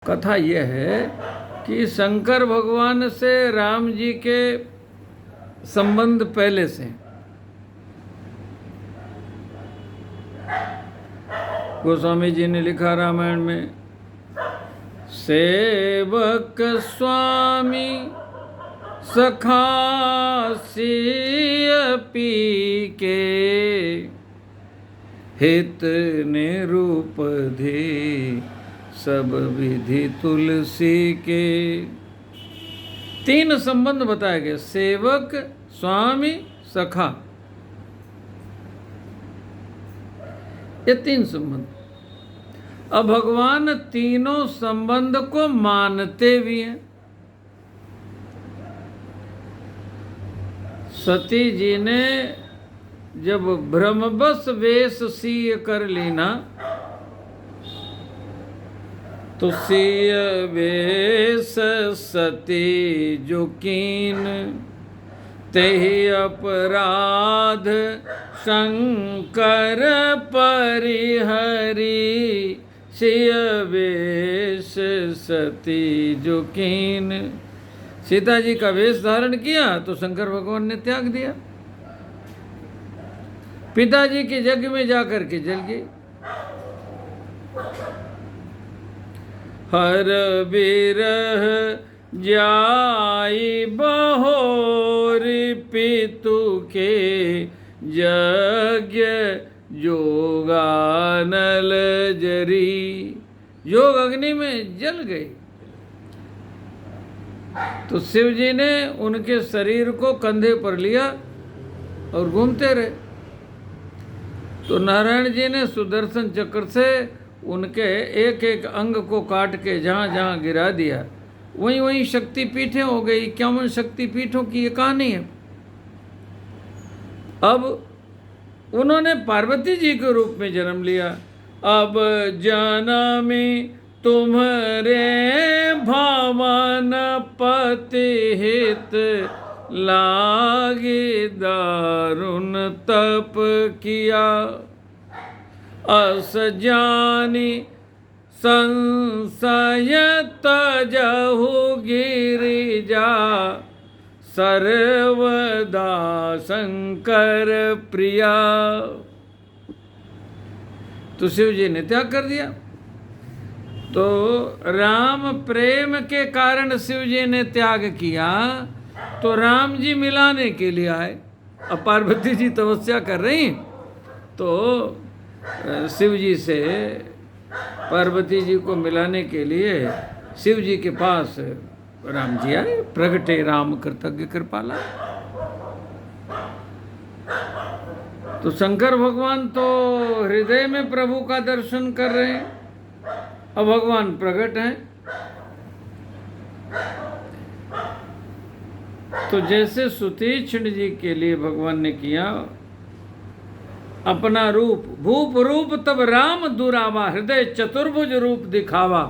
कथा यह है कि शंकर भगवान से राम जी के संबंध पहले से। गोस्वामी जी ने लिखा रामायण में, सेवक स्वामी सखा सिय पी के, हित निरूप धे सब विधि तुलसी के। तीन संबंध बताए गए, सेवक, स्वामी, सखा, ये तीन संबंध। अब भगवान तीनों संबंध को मानते भी हैं। सती जी ने जब ब्रह्मवश वेश सीय कर लीना, तो सीय वेश सती जो कीन, तेहि अपराध शंकर परिहरी। सीय वेश सती जो कीन, सीता जी का वेश धारण किया तो शंकर भगवान ने त्याग दिया। पिताजी के यज्ञ में जाकर के जल गई। हर बिरह जाई बहोरी, पितु के यज्ञ जोगानल जरी। योग अग्नि में जल गई तो शिव जी ने उनके शरीर को कंधे पर लिया और घूमते रहे। तो नारायण जी ने सुदर्शन चक्र से उनके एक एक अंग को काट के जहाँ जहाँ गिरा दिया, वहीं वहीं शक्तिपीठें हो गई। 51 शक्तिपीठों की ये कहानी है। अब उन्होंने पार्वती जी के रूप में जन्म लिया। अब जनमी तुम्हारे भवन पति हित, लागे दारुण तप किया। अस जानी संशय तजहु गिरिजा, सर्वदा शंकर प्रिया। तो शिव जी ने त्याग कर दिया। तो राम प्रेम के कारण शिव जी ने त्याग किया, तो राम जी मिलाने के लिए आए। अब पार्वती जी तपस्या कर रही, तो शिव जी से पार्वती जी को मिलाने के लिए शिव जी के पास राम जी आए। प्रगटे राम कृतज्ञ कृपाला। तो शंकर भगवान तो हृदय में प्रभु का दर्शन कर रहे हैं। अब भगवान प्रकट हैं। तो जैसे सुतीक्ष्ण जी के लिए भगवान ने किया, अपना रूप भूप रूप तब राम दुरावा, हृदय चतुर्भुज रूप दिखावा।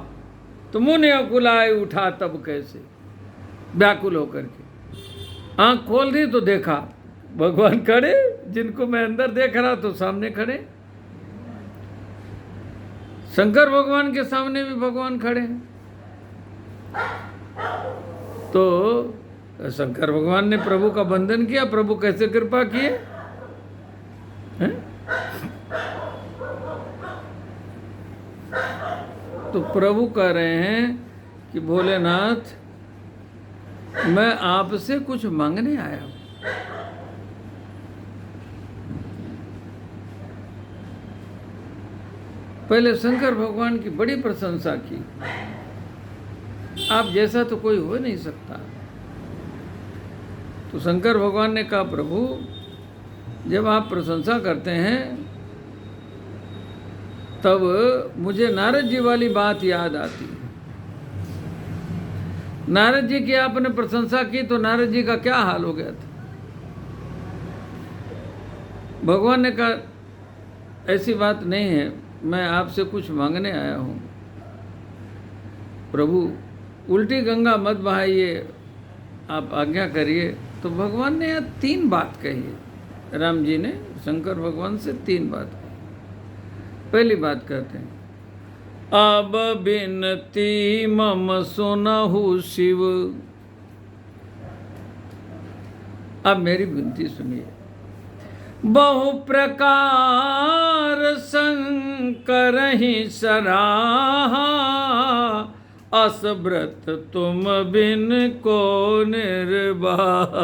तो मुनि अकुलाए उठा तब कैसे, व्याकुल होकर के आंख खोल दी तो देखा भगवान खड़े, जिनको मैं अंदर देख रहा तो सामने खड़े। शंकर भगवान के सामने भी भगवान खड़े हैं। तो शंकर भगवान ने प्रभु का बंधन किया। प्रभु कैसे कृपा किए हैं? तो प्रभु कह रहे हैं कि भोलेनाथ, मैं आपसे कुछ मांगने आया हूं। पहले शंकर भगवान की बड़ी प्रशंसा की। आप जैसा तो कोई हो नहीं सकता। तो शंकर भगवान ने कहा, प्रभु जब आप प्रशंसा करते हैं तब मुझे नारद जी वाली बात याद आती है। नारद जी की आपने प्रशंसा की तो नारद जी का क्या हाल हो गया था। भगवान ने कहा, ऐसी बात नहीं है, मैं आपसे कुछ मांगने आया हूँ। प्रभु उल्टी गंगा मत बहाइए, आप आज्ञा करिए। तो भगवान ने यहाँ 3 बात कही है। राम जी ने शंकर भगवान से 3 बात कही। पहली बात कहते हैं, अब बिनती मम सुनहु शिव। अब मेरी विनती सुनिए। बहु प्रकार शंकर ही सराहा, अस व्रत तुम बिन को निर्वाह।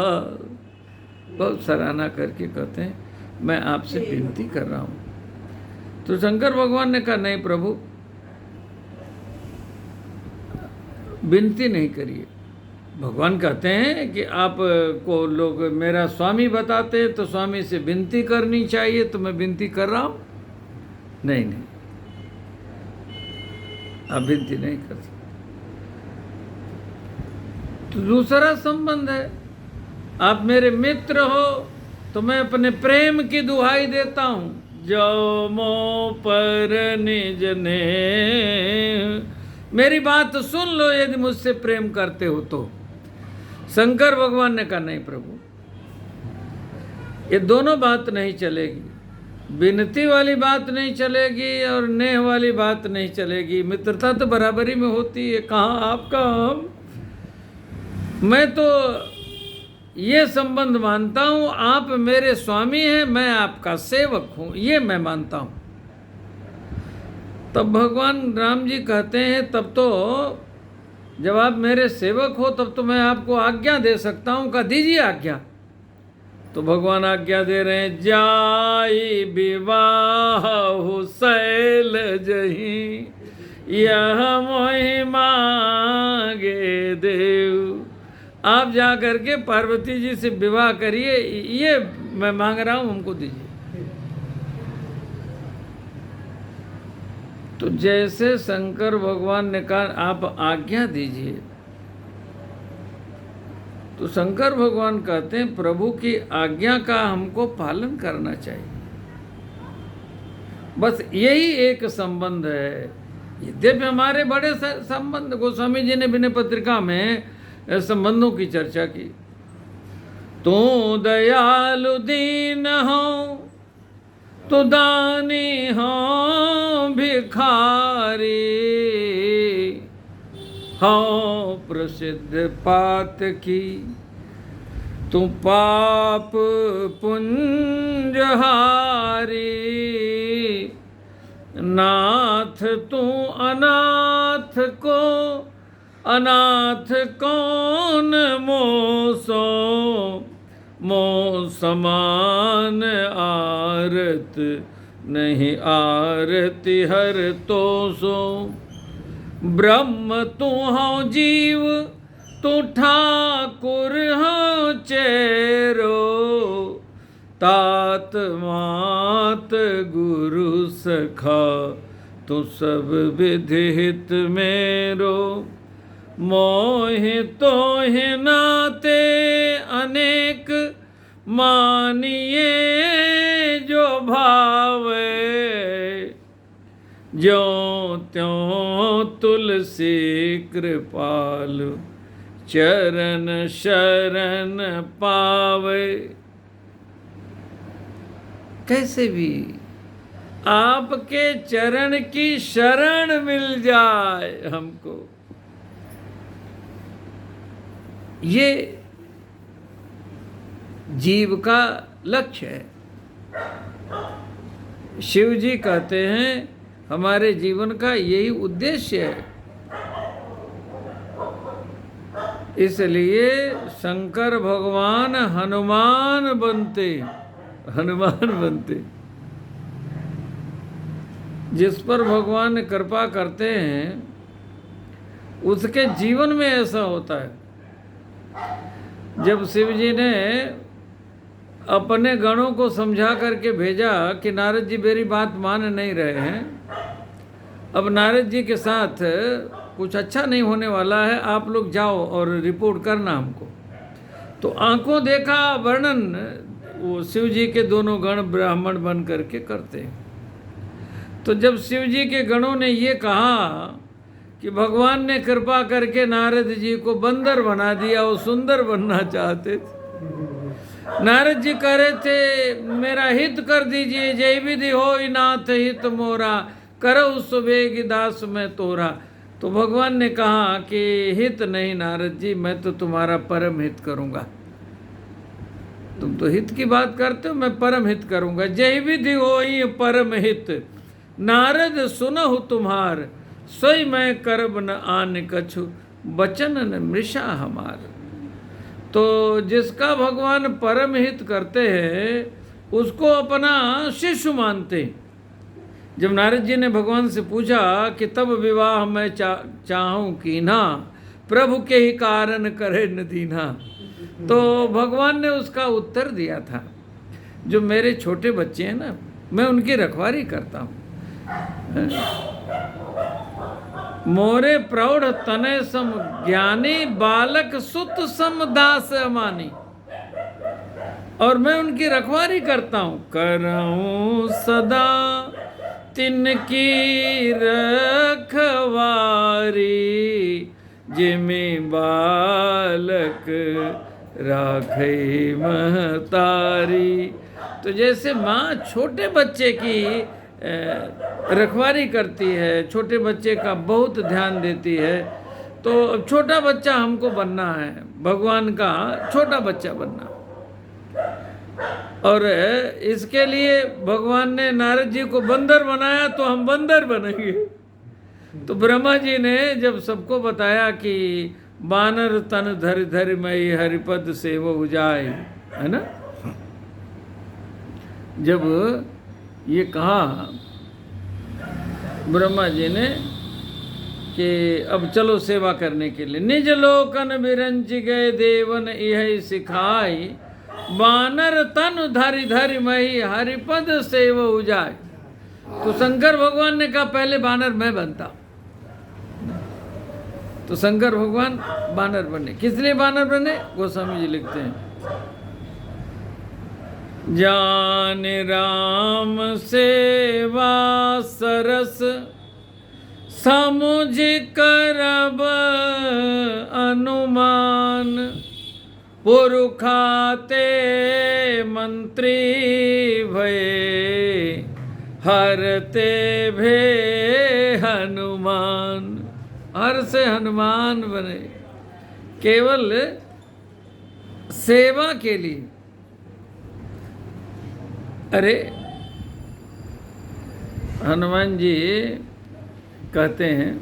बहुत सराहना करके कहते हैं मैं आपसे विनती कर रहा हूं। तो शंकर भगवान ने कहा नहीं प्रभु, विनती नहीं करिए। भगवान कहते हैं कि आप को लोग मेरा स्वामी बताते हैं तो स्वामी से विनती करनी चाहिए, तो मैं विनती कर रहा हूं। नहीं नहीं, आप विनती नहीं कर सकते। तो दूसरा संबंध है, आप मेरे मित्र हो तो मैं अपने प्रेम की दुहाई देता हूं। जो मो पर निज ने, मेरी बात सुन लो यदि मुझसे प्रेम करते हो तो। शंकर भगवान ने कहा नहीं प्रभु, ये दोनों बात नहीं चलेगी। विनती वाली बात नहीं चलेगी और नेह वाली बात नहीं चलेगी। मित्रता तो बराबरी में होती है, कहाँ आप कहाँ हम। मैं तो ये संबंध मानता हूं, आप मेरे स्वामी हैं, मैं आपका सेवक हूं, ये मैं मानता हूं। तब भगवान राम जी कहते हैं तब तो जब आप मेरे सेवक हो तब तो मैं आपको आज्ञा दे सकता हूं। का दीजिए आज्ञा। तो भगवान आज्ञा दे रहे हैं, जाई विवाह शैल जही, यह मोहि मांगे देव। आप जा करके पार्वती जी से विवाह करिए, ये मैं मांग रहा हूं, हमको दीजिए। तो जैसे शंकर भगवान ने कहा आप आज्ञा दीजिए, तो शंकर भगवान कहते हैं प्रभु की आज्ञा का हमको पालन करना चाहिए। बस यही एक संबंध है। यद्यपि हमारे बड़े संबंध, गोस्वामी जी ने विनय पत्रिका में संबंधों की चर्चा की। तू दयालु दीन हो, तू दानी हो भिखारी, हो प्रसिद्ध पात की, तू पाप पुंजहारी। नाथ तू अनाथ को, अनाथ कौन मोसो, मो समान आरत नहीं आरती हर तो सो। ब्रह्म तू हो जीव, तू ठाकुर हो चेरो, तात मात गुरु सखा, तू सब विधिहित मेरो। मोहि तोहि नाते अनेक, मानिए जो भावे। ज्यों त्यों तुलसी कृपाल, चरण शरण पावे। कैसे भी आपके चरण की शरण मिल जाए हमको, ये जीव का लक्ष्य है। शिव जी कहते हैं हमारे जीवन का यही उद्देश्य है। इसलिए शंकर भगवान हनुमान बनते, हनुमान बनते। जिस पर भगवान कृपा करते हैं उसके जीवन में ऐसा होता है। जब शिव जी ने अपने गणों को समझा करके भेजा कि नारद जी मेरी बात मान नहीं रहे हैं, अब नारद जी के साथ कुछ अच्छा नहीं होने वाला है, आप लोग जाओ और रिपोर्ट करना हमको। तो आंखों देखा वर्णन वो शिव जी के दोनों गण ब्राह्मण बन करके करते हैं। तो जब शिव जी के गणों ने ये कहा कि भगवान ने कृपा करके नारद जी को बंदर बना दिया, वो सुंदर बनना चाहते थे। नारद जी कह रहे थे मेरा हित कर दीजिए, जय विधि हो नाथ हित मोरा, करहु सुबेग दास में तोरा। तो भगवान ने कहा कि हित नहीं नारद जी, मैं तो तुम्हारा परम हित करूँगा। तुम तो हित की बात करते हो, मैं परम हित करूँगा। जय विधि होई परम हित, नारद सुनहु तुम्हार। सोई मैं करब न आन कछु, बचन न मृषा हमार। तो जिसका भगवान परम हित करते हैं उसको अपना शिष्य मानते हैं। जब नारद जी ने भगवान से पूछा कि तब विवाह मैं चाहूँ कीन्हा, प्रभु के ही कारण करे न दीन्हा, तो भगवान ने उसका उत्तर दिया था, जो मेरे छोटे बच्चे हैं ना, मैं उनकी रखवाली करता हूँ। मोरे प्रौढ़ तनय सम ज्ञानी, बालक सुत सम दास अमानी। और मैं उनकी रखवाली करता हूँ। करऊँ सदा तिनकी रखवारी, जिमि बालक राखई महतारी। तो जैसे माँ छोटे बच्चे की रखवाली करती है, छोटे बच्चे का बहुत ध्यान देती है, तो छोटा बच्चा हमको बनना है, भगवान का छोटा बच्चा बनना। और इसके लिए भगवान ने नारद जी को बंदर बनाया, तो हम बंदर बनेंगे। तो ब्रह्मा जी ने जब सबको बताया कि बानर तन धरि धरि मई हरिपद सेवहु जाय, है ना, जब ये कहा ब्रह्मा जी ने कि अब चलो सेवा करने के लिए, निज लोकन बिरंच गए देवन यही सिखाई, बानर तन धरि धरि मही हरिपद सेवहु जाय। तो शंकर भगवान ने कहा पहले बानर मैं बनता। तो शंकर भगवान बानर बने। किस लिए बानर बने? गोस्वामी जी लिखते हैं, जान राम सेवा सरस, समुझ करब अनुमान, पुरुखाते मंत्री भये, हरते भे हनुमान। हर से हनुमान बने, केवल सेवा के लिए। अरे हनुमान जी कहते हैं